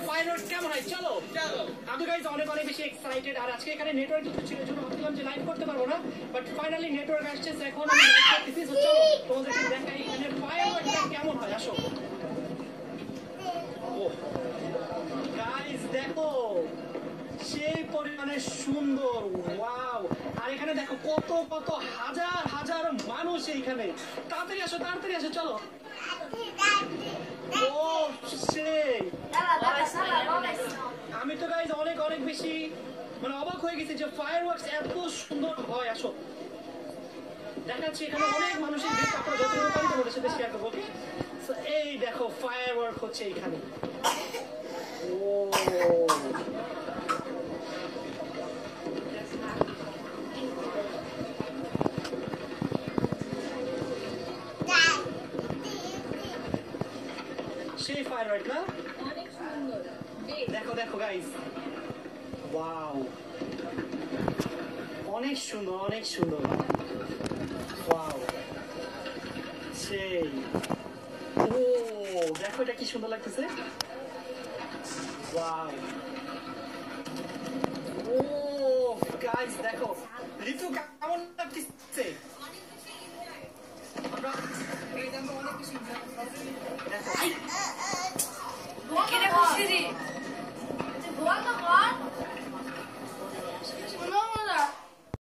Fireworks কেমন হয় চলো আমি গাইজ অনেক অনেক বেশি এক্সাইটেড। আর আজকে এখানে নেটওয়ার্ক ইস্যু ছিল, জন্য ভাবছিলাম যে লাইভ করতে পারবো না, বাট ফাইনালি নেটওয়ার্ক আসছে। এখন আমি লাইভ করতেছি। তো চলো তোমাদেরকে দেখাই এখানে ফায়ারওয়ার্কস কেমন হয়। আসো গাইজ, দেখো সেই পরিমাণে সুন্দর, ওয়াও। আর এখানে দেখো কত কত হাজার হাজার মানুষ এইখানে। তাড়াতাড়ি আসো চলো। ও সেই, আমি তো গাইজ অনেক অনেক বেশি মানে অবাক হয়ে গেছি যে ফায়ারওয়ার্কস এত সুন্দর হয়। আসো দেখাচ্ছি, এখানে অনেক মানুষের ভিড়। তারপরে যতটুকু পারি তোমাদের সাথে শেয়ার করবো। ওকে, এই দেখো ফায়ারওয়ার্ক হচ্ছে এইখানে। ও সেই ফায়ারওয়ার্ক না, দেখো দেখো গাইস, ওয়াও অনেক সুন্দর অনেক সুন্দর, ওয়াও সেই। ও দেখো এটা কি সুন্দর লাগতেছে, ওয়াও। ও গাইস দেখো, ঋতু কেমন লাগতেছে?